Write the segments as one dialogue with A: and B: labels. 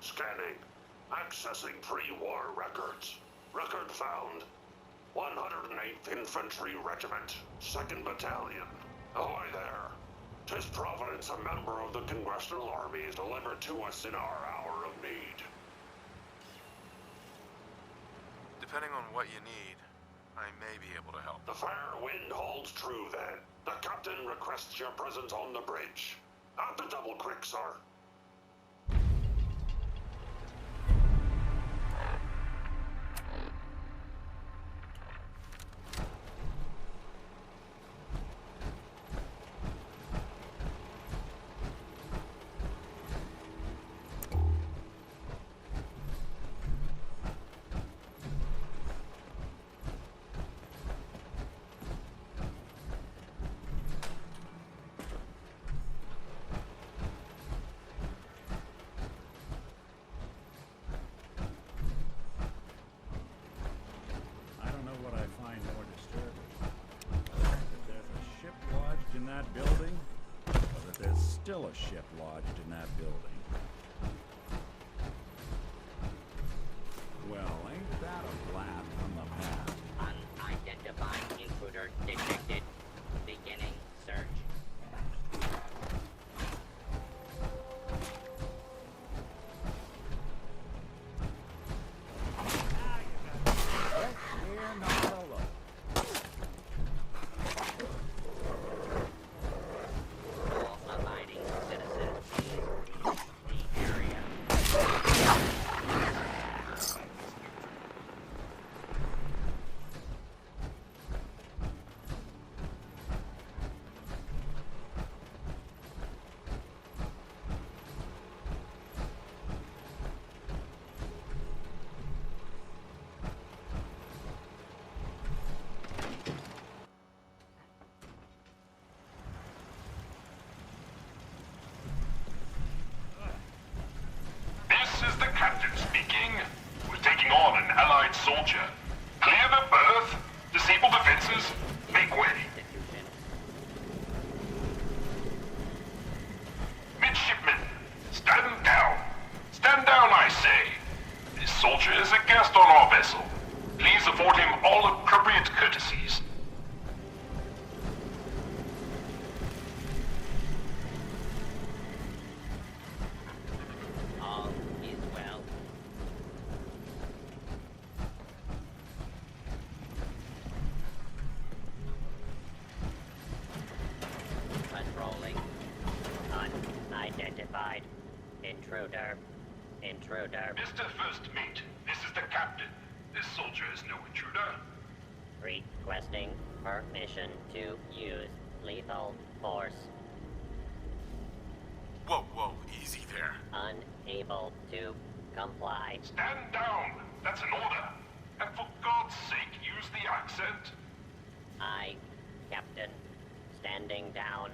A: Scanning. Accessing pre-war records. Record found. 108th Infantry Regiment, 2nd Battalion. Ahoy there. 'Tis Providence, a member of the Congressional Army, is delivered to us in our hour of need.
B: Depending on what you need, I may be able to help.
A: The fair wind holds true then. The captain requests your presence on the bridge. At the double quick, sir.
C: Building, or that there's still a ship lodged in that building. Well, ain't that a blast from the past?
D: Unidentified intruder detected. Beginning search.
C: We're not alone.
E: Soldier. Clear the berth, disable defenses, make way. Midshipmen, stand down. Stand down, I say. This soldier is a guest on our vessel. Please afford him all appropriate courtesies.
D: Intruder.
E: Mr. First Mate, this is the captain. This soldier is no intruder.
D: Requesting permission to use lethal force.
B: Whoa, easy there.
D: Unable to comply.
E: Stand down. That's an order. And for God's sake, use the accent.
D: I, Captain, standing down.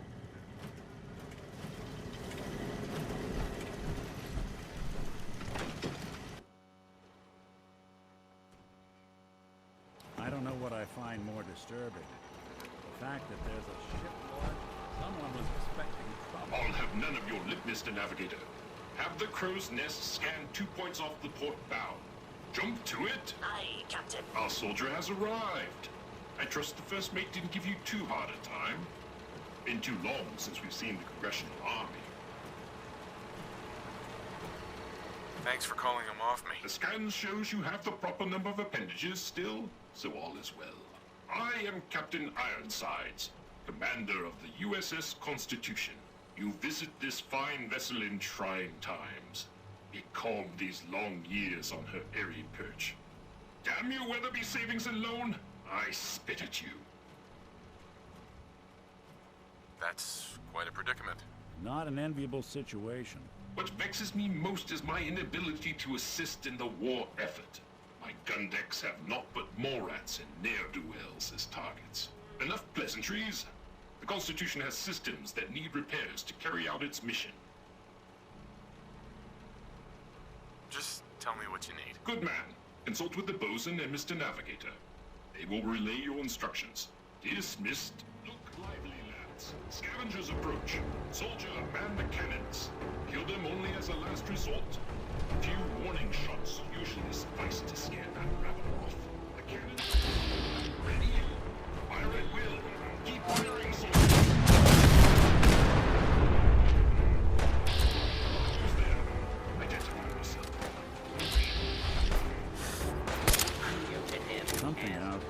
C: I don't know what I find more disturbing. The fact that there's a ship lodged, someone was expecting trouble.
F: I'll have none of your lip, Mr. Navigator. Have the crow's nest scan 2 points off the port bow. Jump to it.
D: Aye, Captain.
F: Our soldier has arrived. I trust the first mate didn't give you too hard a time. Been too long since we've seen the Congressional Army.
B: Thanks for calling him off me.
F: The scan shows you have the proper number of appendages still, so all is well. I am Captain Ironsides, commander of the USS Constitution. You visit this fine vessel in trying times. Be calm these long years on her airy perch. Damn you, Weatherby Savings and Loan! I spit at you.
B: That's quite a predicament.
C: Not an enviable situation.
F: What vexes me most is my inability to assist in the war effort. My gun decks have naught but Morats and ne'er-do-wells as targets. Enough pleasantries. The Constitution has systems that need repairs to carry out its mission.
B: Just tell me what you need.
F: Good man. Consult with the bosun and Mr. Navigator. They will relay your instructions. Dismissed. Look lively, lads. Scavengers approach. Soldier, man the cannons. Kill them only as a last resort. A few warning shots usually suffice to scare that rabble off. The cannon ready. Fire at will. Keep firing, soldiers. Who's there? Identify yourself.
C: Something out.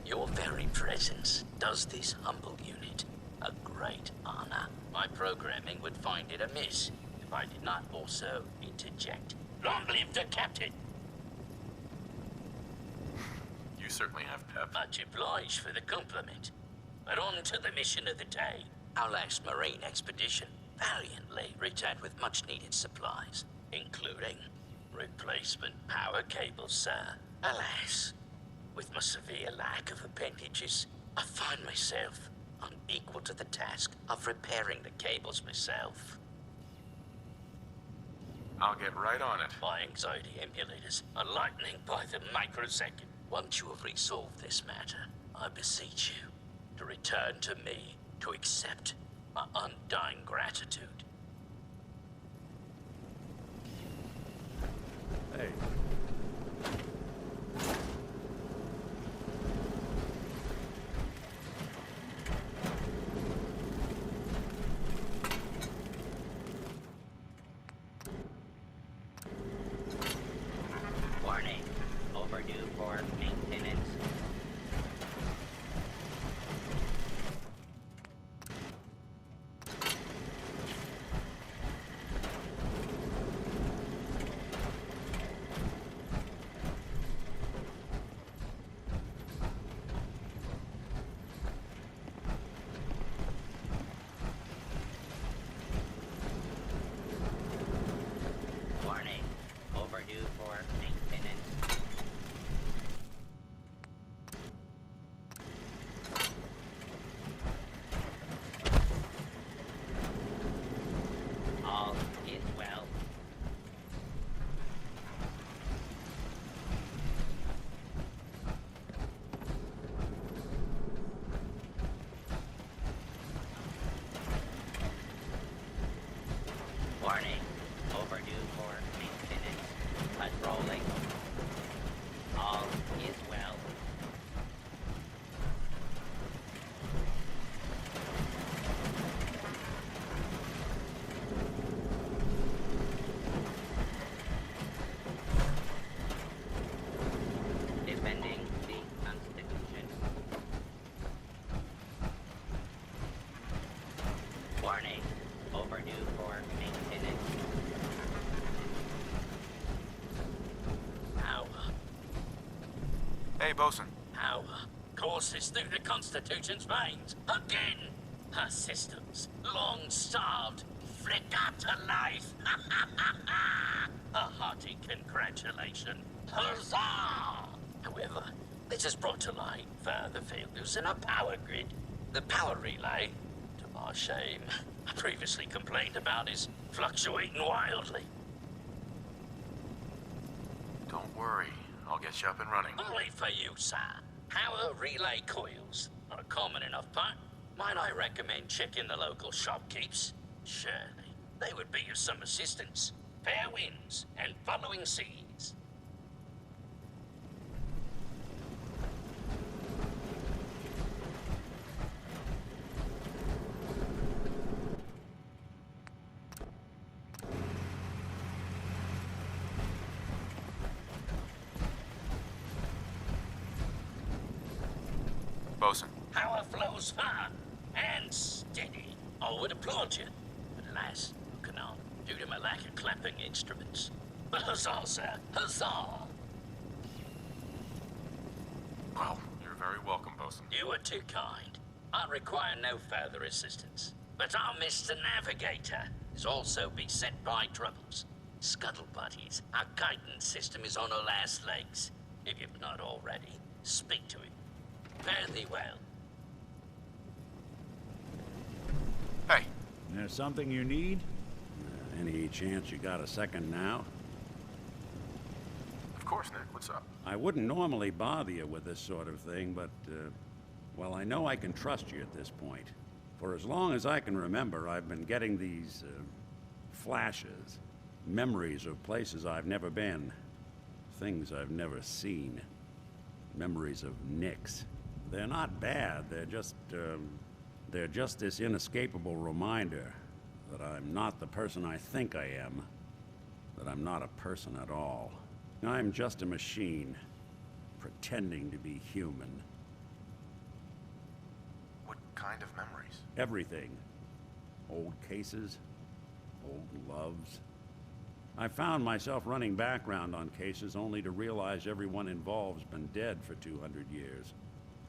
G: Your very presence does this humble unit a great honor. My programming would find it amiss if I did not also interject. Long live the captain!
B: You certainly have pep.
G: Much obliged for the compliment. But on to the mission of the day. Our last marine expedition valiantly returned with much-needed supplies, including replacement power cables, sir. Alas, with my severe lack of appendages, I find myself unequal to the task of repairing the cables myself.
B: I'll get right on it.
G: My anxiety emulators are lightning by the microsecond. Once you have resolved this matter, I beseech you to return to me to accept my undying gratitude.
C: Hey.
D: Warning. Overdue for maintenance.
B: Hey, Bosun.
G: Power courses through the Constitution's veins. Again! Her systems, long starved, flicker to life. A hearty congratulations. Huzzah! However, this has brought to light further failures in our power grid. The power relay, to my shame, I previously complained about, is fluctuating wildly.
B: Don't worry. I'll get you up and running.
G: Only for you, sir. Power relay coils. Not a common enough part. Might I recommend checking the local shopkeepers? Surely, they would be of some assistance. Fair winds and following seas.
B: Bosun.
G: Power flows far and steady. I would applaud you. But alas, cannot, due to my lack of clapping instruments. But huzzah, sir. Huzzah!
B: Well, you're very welcome, Bosun.
G: You are too kind. I require no further assistance. But our Mr. Navigator is also beset by troubles. Scuttle buddies, our guidance system is on her last legs. If you've not already, speak to him. Fare thee well.
B: Hey.
C: There's something you need? Any chance you got a second now?
B: Of course, Nick. What's up?
C: I wouldn't normally bother you with this sort of thing, but, well, I know I can trust you at this point. For as long as I can remember, I've been getting these, flashes. Memories of places I've never been. Things I've never seen. Memories of Nicks. They're not bad, they're just this inescapable reminder that I'm not the person I think I am. That I'm not a person at all. I'm just a machine, pretending to be human.
B: What kind of memories?
C: Everything. Old cases, old loves. I found myself running background on cases only to realize everyone involved's been dead for 200 years.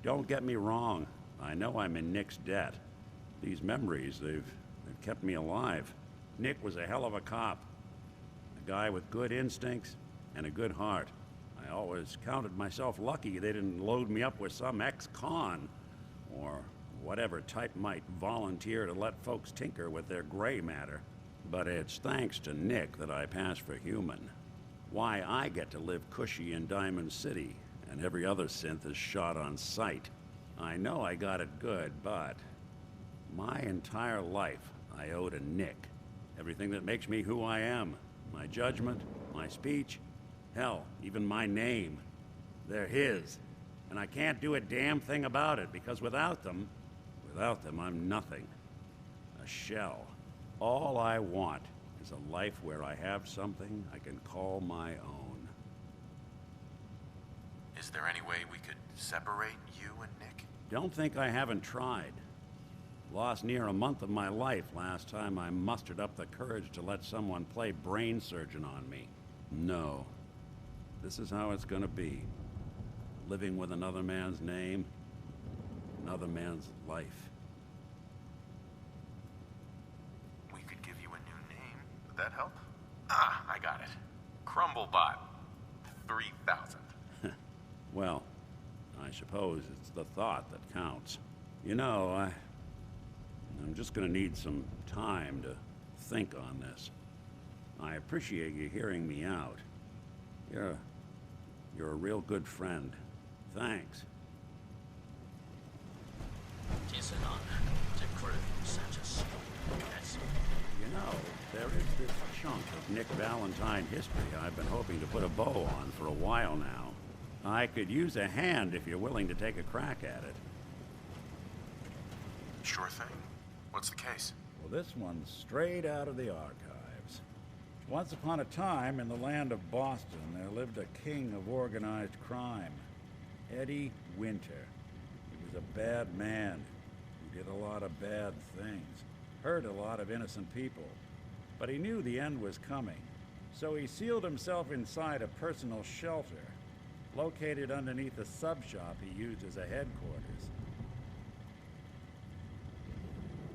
C: Don't get me wrong, I know I'm in Nick's debt. These memories, they've kept me alive. Nick was a hell of a cop. A guy with good instincts and a good heart. I always counted myself lucky they didn't load me up with some ex-con, or whatever type might volunteer to let folks tinker with their gray matter. But it's thanks to Nick that I pass for human. Why I get to live cushy in Diamond City, and every other synth is shot on sight. I know I got it good, but my entire life I owe to Nick. Everything that makes me who I am. My judgment, my speech, hell, even my name. They're his. And I can't do a damn thing about it, because without them, I'm nothing. A shell. All I want is a life where I have something I can call my own.
B: Is there any way we could separate you and Nick?
C: Don't think I haven't tried. Lost near a month of my life last time I mustered up the courage to let someone play brain surgeon on me. No. This is how it's gonna be. Living with another man's name, another man's life.
B: We could give you a new name. Would that help? Ah, I got it. Crumblebot. 3000.
C: Well, I suppose it's the thought that counts. You know, I'm just gonna need some time to think on this. I appreciate you hearing me out. You're a real good friend. Thanks.
G: Tis an honor to crew such a strong vessel.
C: You know, there is this chunk of Nick Valentine history I've been hoping to put a bow on for a while now. I could use a hand if you're willing to take a crack at it.
B: Sure thing. What's the case?
C: Well, this one's straight out of the archives. Once upon a time, in the land of Boston, there lived a king of organized crime, Eddie Winter. He was a bad man who did a lot of bad things, hurt a lot of innocent people. But he knew the end was coming, so he sealed himself inside a personal shelter. located underneath the sub-shop he used as a headquarters.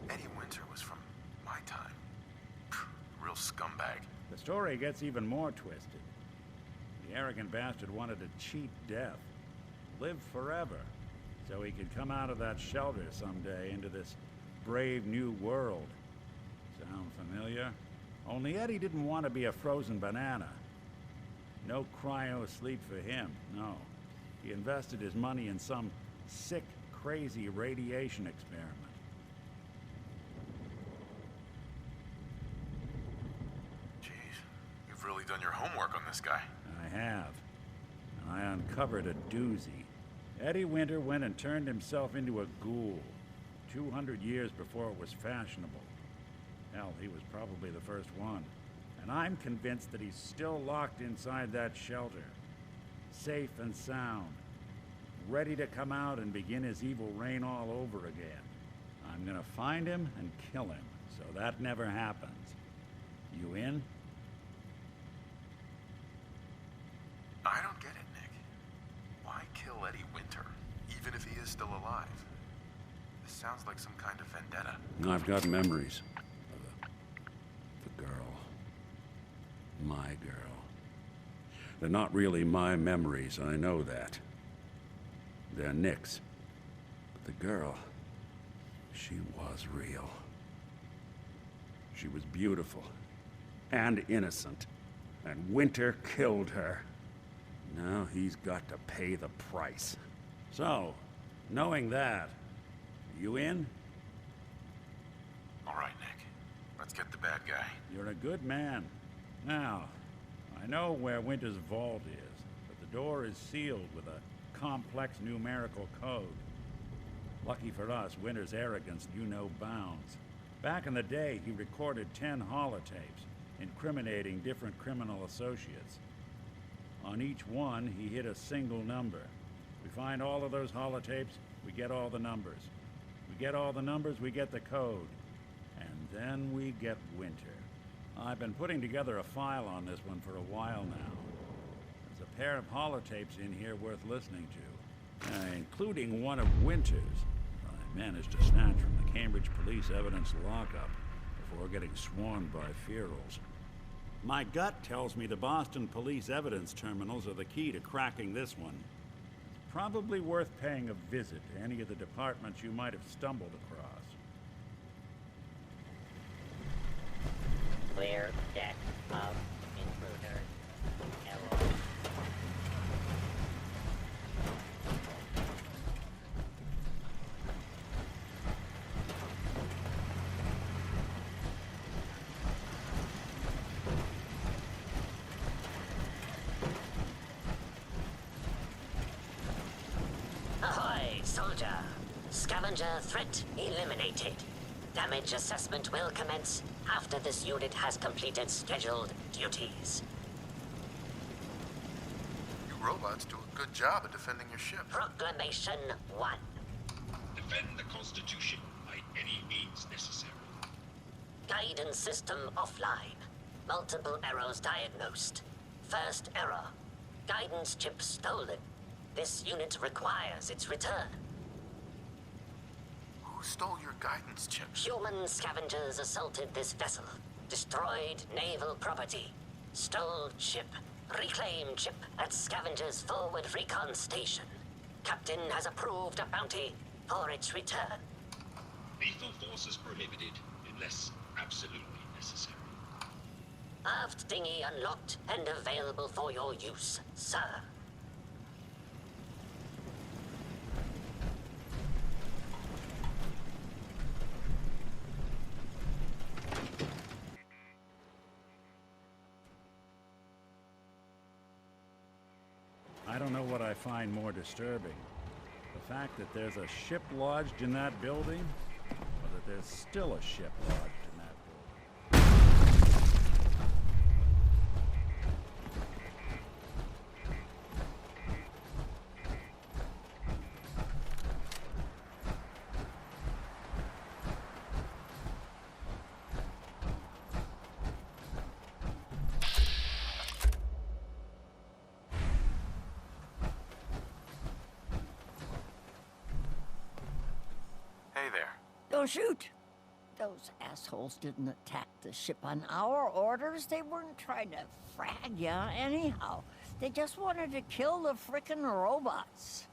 B: Eddie Winter was from my time. Real scumbag.
C: The story gets even more twisted. The arrogant bastard wanted to cheat death, live forever, so he could come out of that shelter someday into this brave new world. Sound familiar? Only Eddie didn't want to be a frozen banana. No cryo sleep for him, no. He invested his money in some sick, crazy radiation experiment.
B: Jeez, you've really done your homework on this guy.
C: I have. And I uncovered a doozy. Eddie Winter went and turned himself into a ghoul 200 years before it was fashionable. Hell, he was probably the first one. And I'm convinced that he's still locked inside that shelter. Safe and sound. Ready to come out and begin his evil reign all over again. I'm gonna find him and kill him, so that never happens. You in?
B: I don't get it, Nick. Why kill Eddie Winter, even if he is still alive? This sounds like some kind of vendetta.
C: I've got memories of the girl. My girl. They're not really my memories, I know that. They're Nick's. But the girl, she was real. She was beautiful and innocent, and Winter killed her. Now he's got to pay the price. So, knowing that, you in?
B: All right, Nick. Let's get the bad guy.
C: You're a good man. Now, I know where Winter's vault is, but the door is sealed with a complex numerical code. Lucky for us, Winter's arrogance knew no bounds. Back in the day, he recorded 10 holotapes, incriminating different criminal associates. On each one, he hit a single number. We find all of those holotapes, we get all the numbers. We get all the numbers, we get the code. And then we get Winter. I've been putting together a file on this one for a while now. There's a pair of holotapes in here worth listening to, including one of Winter's. I managed to snatch from the Cambridge Police Evidence lockup before getting swarmed by ferals. My gut tells me the Boston Police Evidence terminals are the key to cracking this one. It's probably worth paying a visit to any of the departments you might have stumbled across.
D: Clear deck of intruders. Error. Ahoy, soldier! Scavenger threat eliminated. Damage assessment will commence after this unit has completed scheduled duties.
B: You robots do a good job of defending your ship.
D: Proclamation 1.
F: Defend the Constitution by any means necessary.
D: Guidance system offline. Multiple errors diagnosed. First error. Guidance chip stolen. This unit requires its return.
B: Who stole your guidance chip?
D: Human scavengers assaulted this vessel. Destroyed naval property. Stole ship. Reclaimed ship at Scavenger's forward recon station. Captain has approved a bounty for its return.
F: Lethal force is prohibited unless absolutely necessary.
D: Aft dinghy unlocked and available for your use, sir.
C: I don't know what I find more disturbing. The fact that there's a ship lodged in that building, or that there's still a ship lodged in that building.
H: So shoot! Those assholes didn't attack the ship on our orders. They weren't trying to frag ya anyhow. They just wanted to kill the frickin' robots.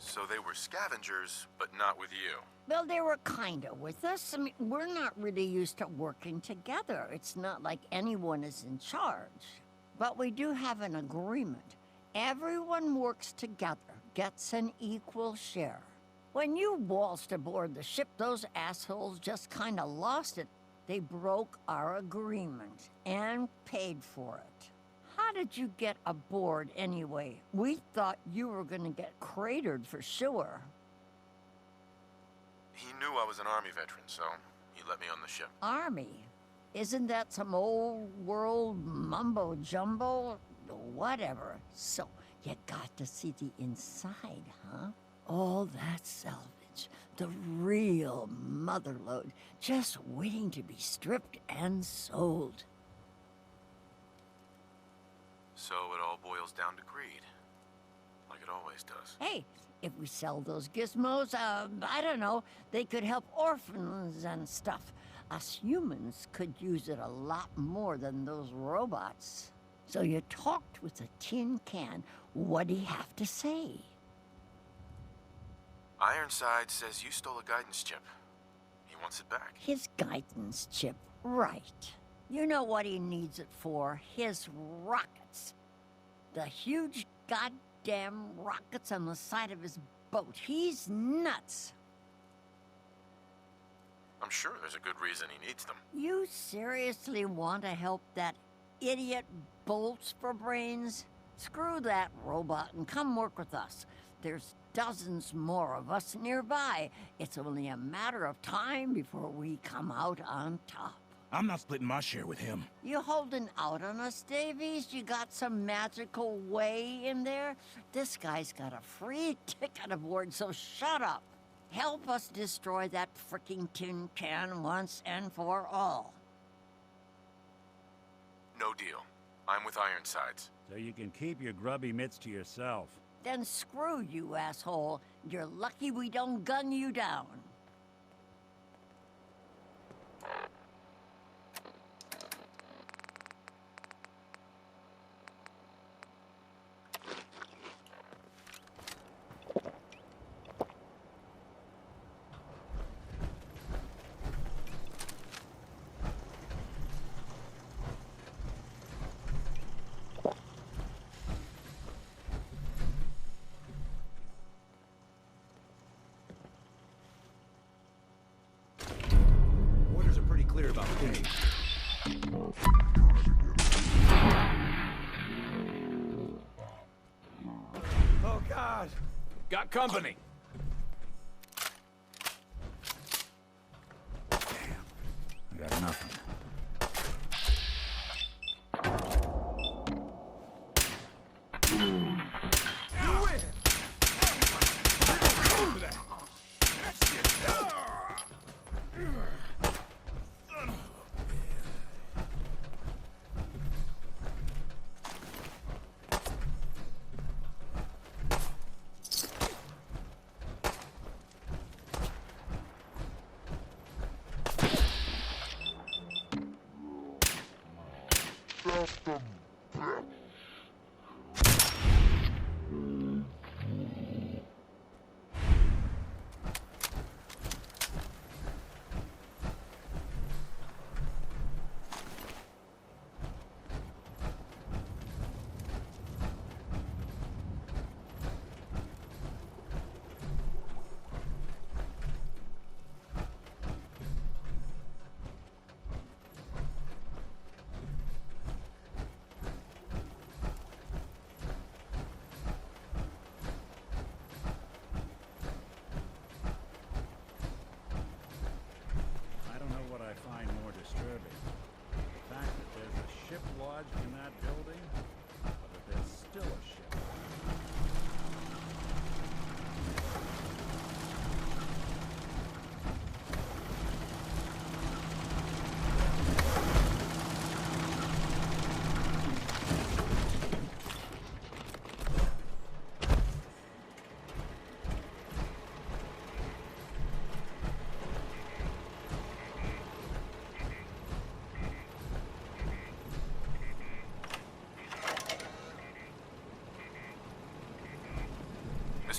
B: So they were scavengers, but not with you.
H: Well, they were kinda with us. I mean, we're not really used to working together. It's not like anyone is in charge. But we do have an agreement. Everyone works together, gets an equal share. When you waltzed aboard the ship, those assholes just kinda lost it. They broke our agreement and paid for it. How did you get aboard anyway? We thought you were gonna get cratered for sure.
B: He knew I was an Army veteran, so he let me on the ship.
H: Army? Isn't that some old world mumbo-jumbo? Whatever. So, you got to see the inside, huh? All that salvage. The real motherlode. Just waiting to be stripped and sold.
B: So it all boils down to greed. Like it always does.
H: Hey, if we sell those gizmos, I don't know, they could help orphans and stuff. Us humans could use it a lot more than those robots. So you talked with a tin can. What'd he have to say?
B: Ironside says you stole a guidance chip. He wants it back.
H: His guidance chip, right. You know what he needs it for? His rockets. The huge goddamn rockets on the side of his boat. He's nuts.
B: I'm sure there's a good reason he needs them.
H: You seriously want to help that idiot Bolts for brains? Screw that robot and come work with us. There's dozens more of us nearby. It's only a matter of time before we come out on top.
I: I'm not splitting my share with him.
H: You holding out on us, Davies? You got some magical way in there? This guy's got a free ticket aboard, so shut up. Help us destroy that fricking tin can once and for all.
B: No deal. I'm with Ironsides.
C: So you can keep your grubby mitts to yourself.
H: Then screw you, asshole. You're lucky we don't gun you down.
I: Orders are pretty clear about pinning. Oh, God! Got company! Damn. I got nothing.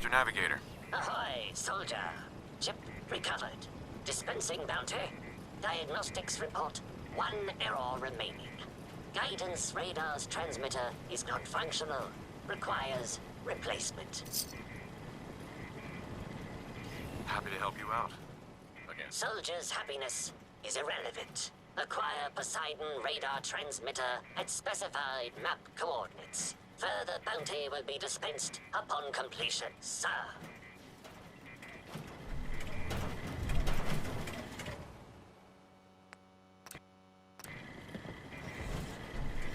B: Mr. Navigator.
D: Ahoy, soldier. Chip recovered. Dispensing bounty. Diagnostics report. 1 error remaining. Guidance radar's transmitter is not functional. Requires replacement.
B: Happy to help you out. Again.
D: Soldier's happiness is irrelevant. Acquire Poseidon radar transmitter at specified map coordinates. Further bounty will be dispensed upon completion, sir.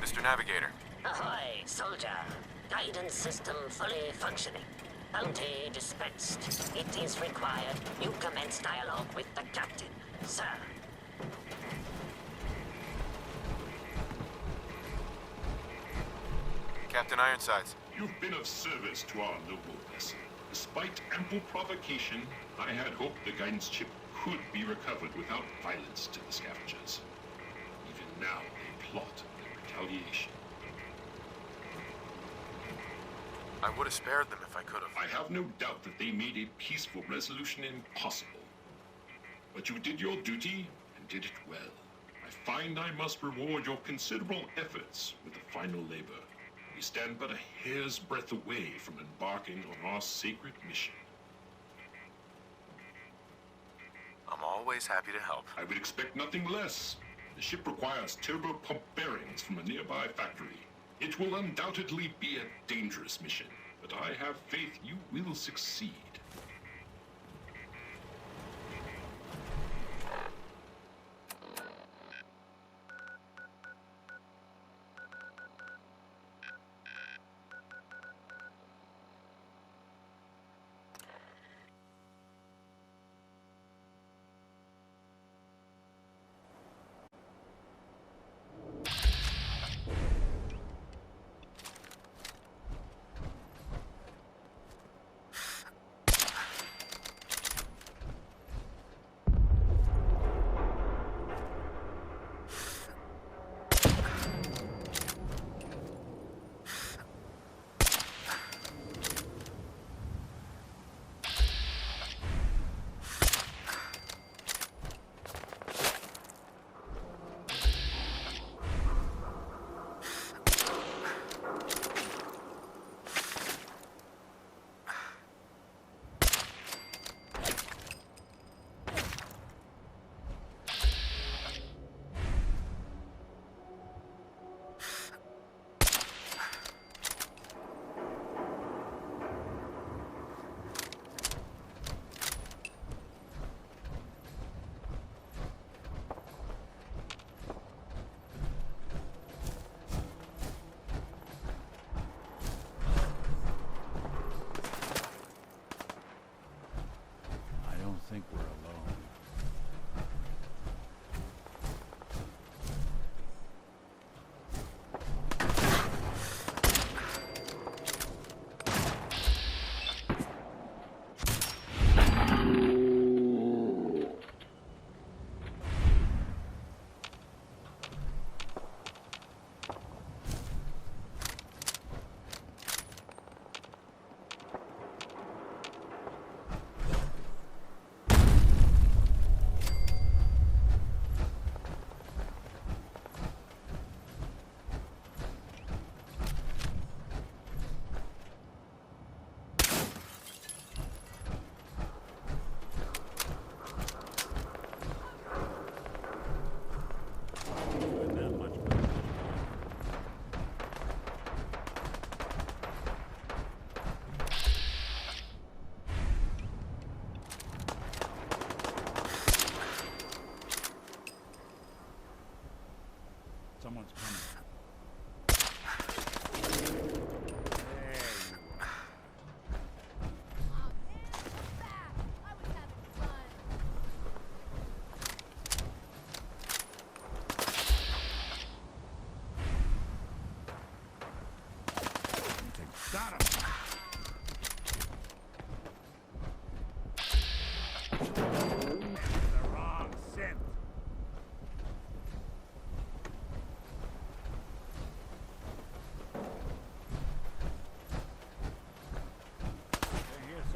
B: Mr. Navigator.
D: Ahoy, soldier. Guidance system fully functioning. Bounty dispensed. It is required you commence dialogue with the captain, sir.
B: Captain Ironsides.
F: You've been of service to our noble vessel. Despite ample provocation, I had hoped the guidance chip could be recovered without violence to the scavengers. Even now, they plot their retaliation.
B: I would have spared them if I could have.
F: I have no doubt that they made a peaceful resolution impossible. But you did your duty, and did it well. I find I must reward your considerable efforts with the final labor. We stand but a hair's breadth away from embarking on our sacred mission.
B: I'm always happy to help.
F: I would expect nothing less. The ship requires turbo pump bearings from a nearby factory. It will undoubtedly be a dangerous mission, but I have faith you will succeed.
C: I think we're alone. Someone's coming. Got him! The wrong scent. Here's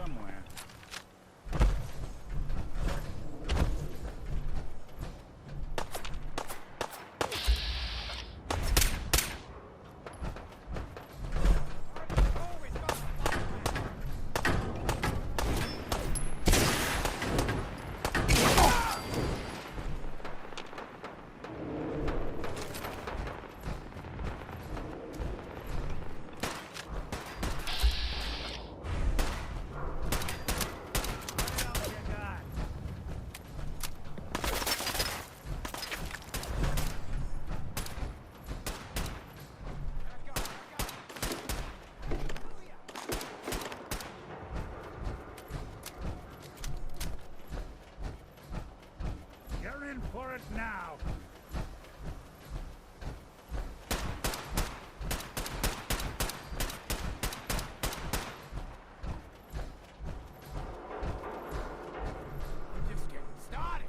I: Start now! We're just getting started!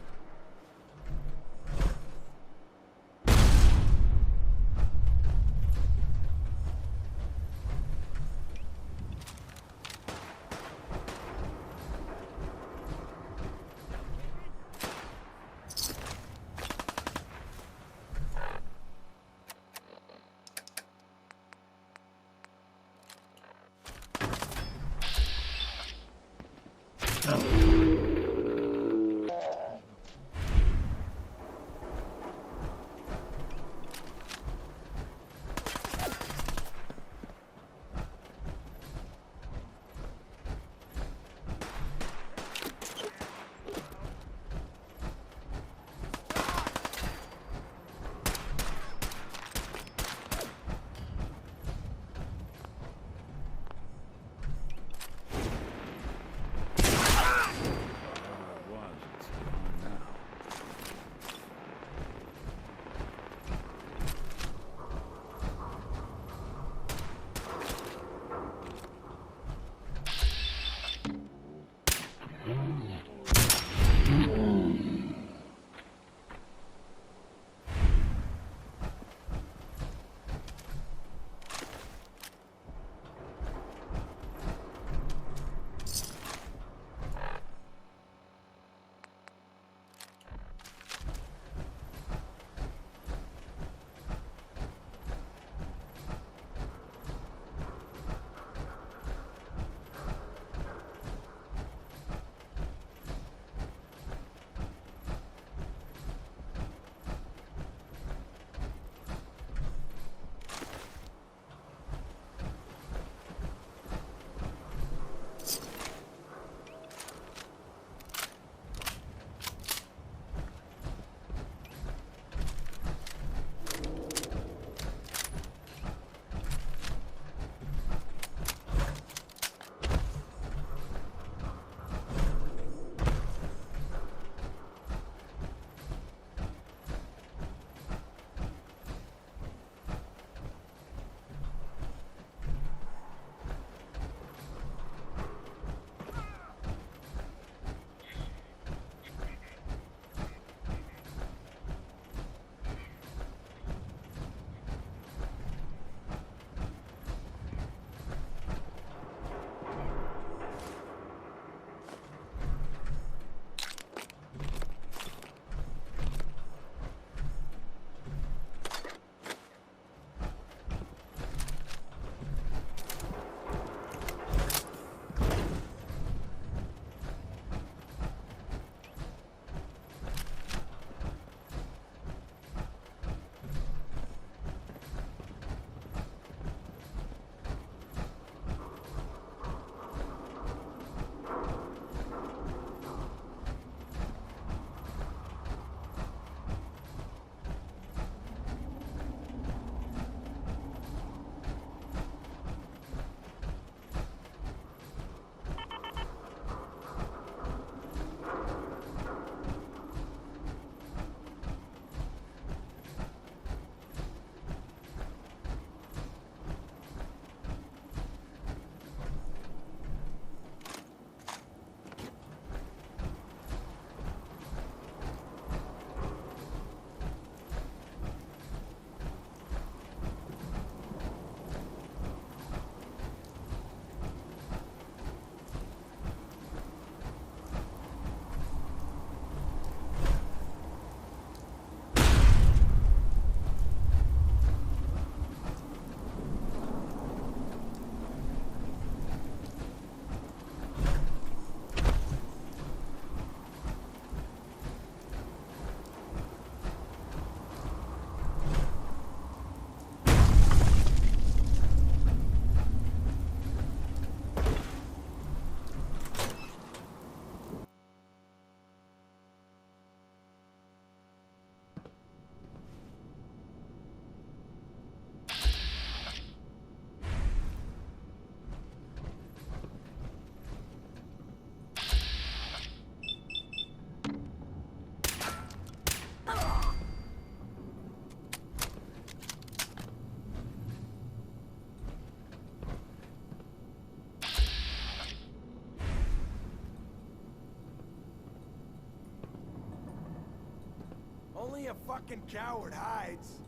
I: Only a fucking coward hides.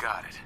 B: Got it.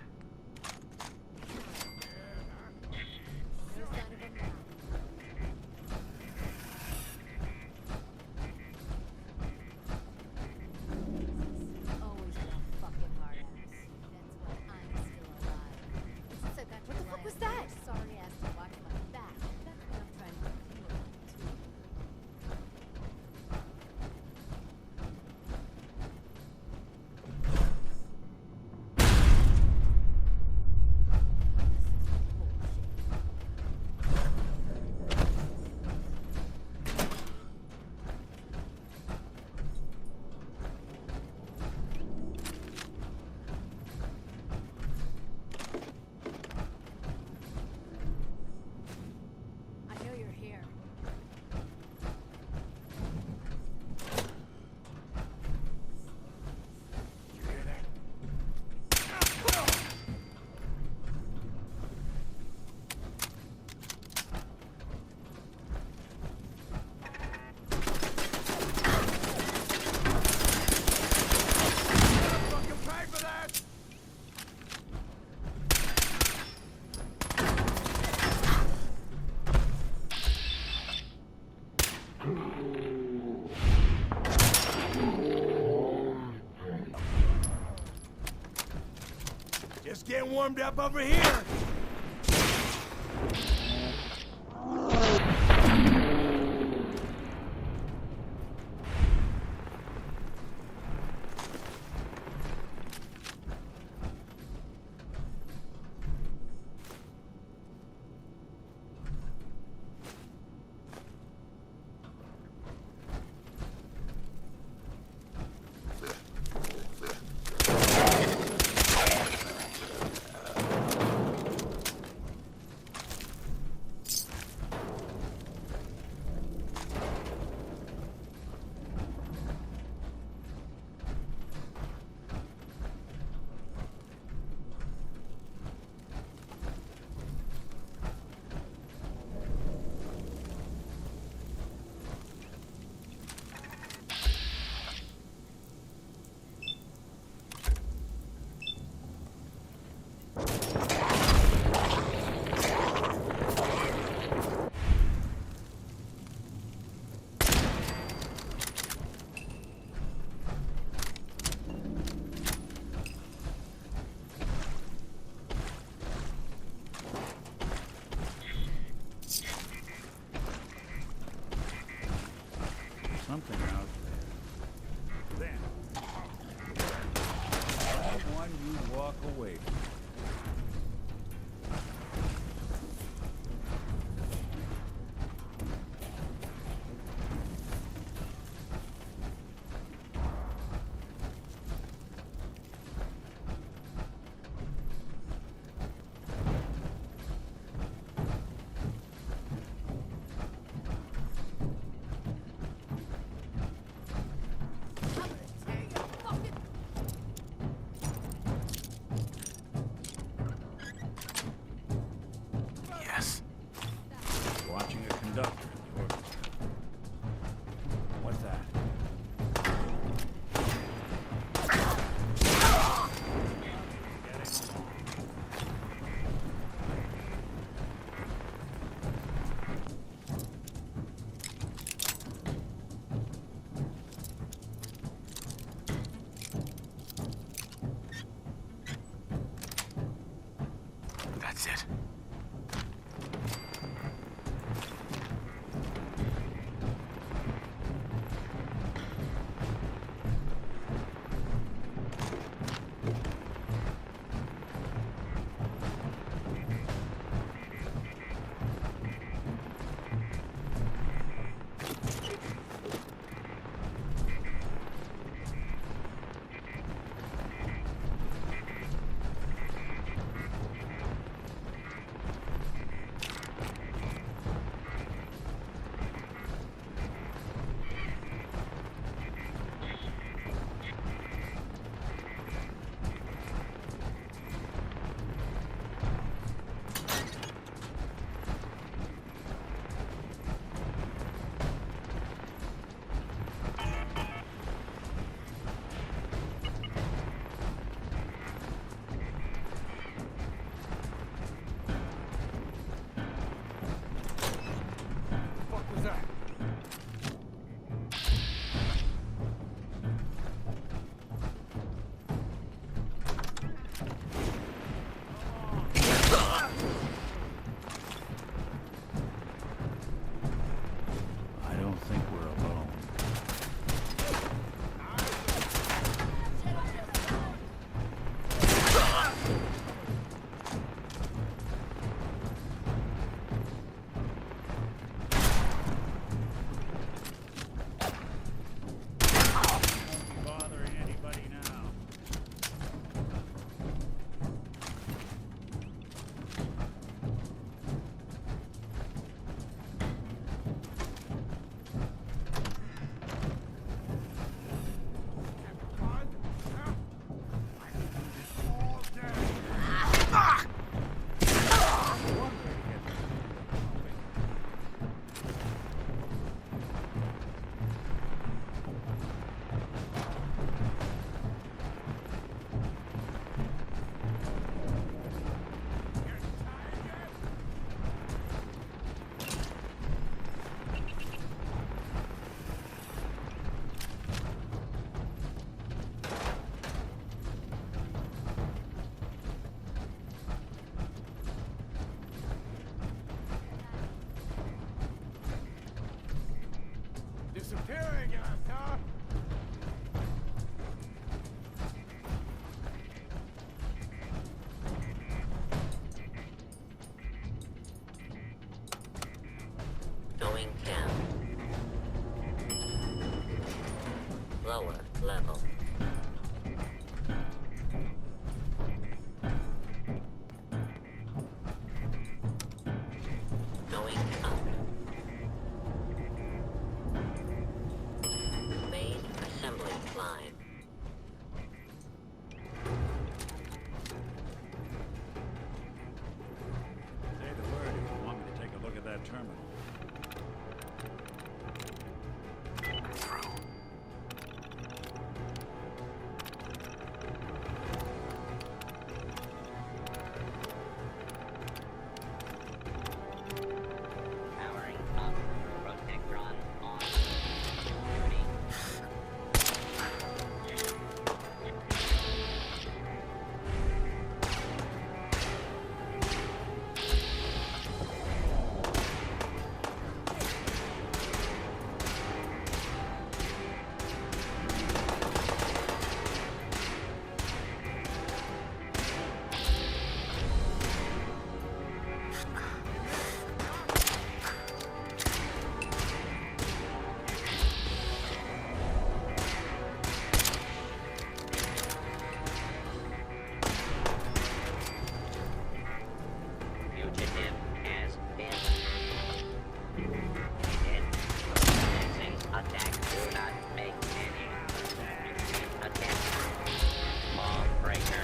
I: Just getting warmed up over here.
J: Something out there. Then, the one you walk away from.
B: Yes.
J: Watching a conductor in the orchestra. What's that?
B: That's it.
J: terminal.
B: Through.
D: Powering up. Protectron on. Duty. Fugitive has been. Commencing attack. Do not make any attempt. Bomb breaker.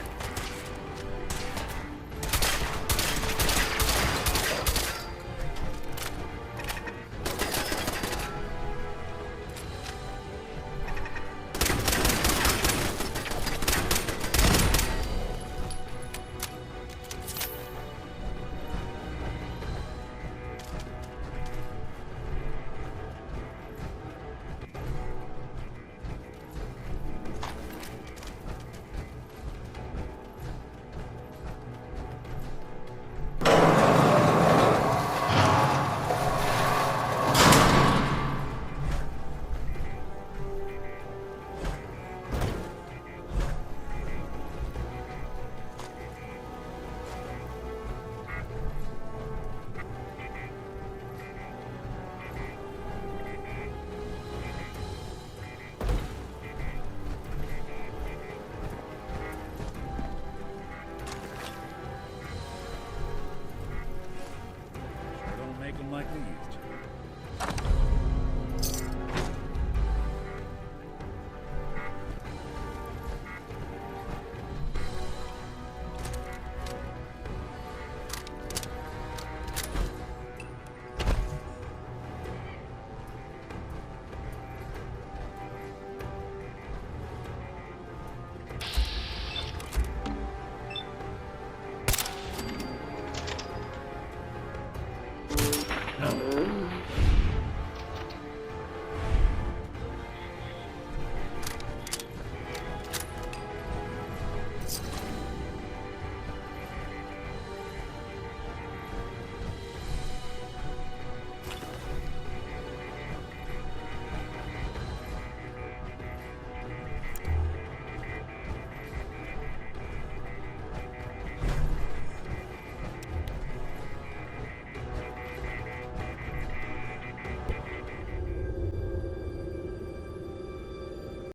J: Sure don't make them like we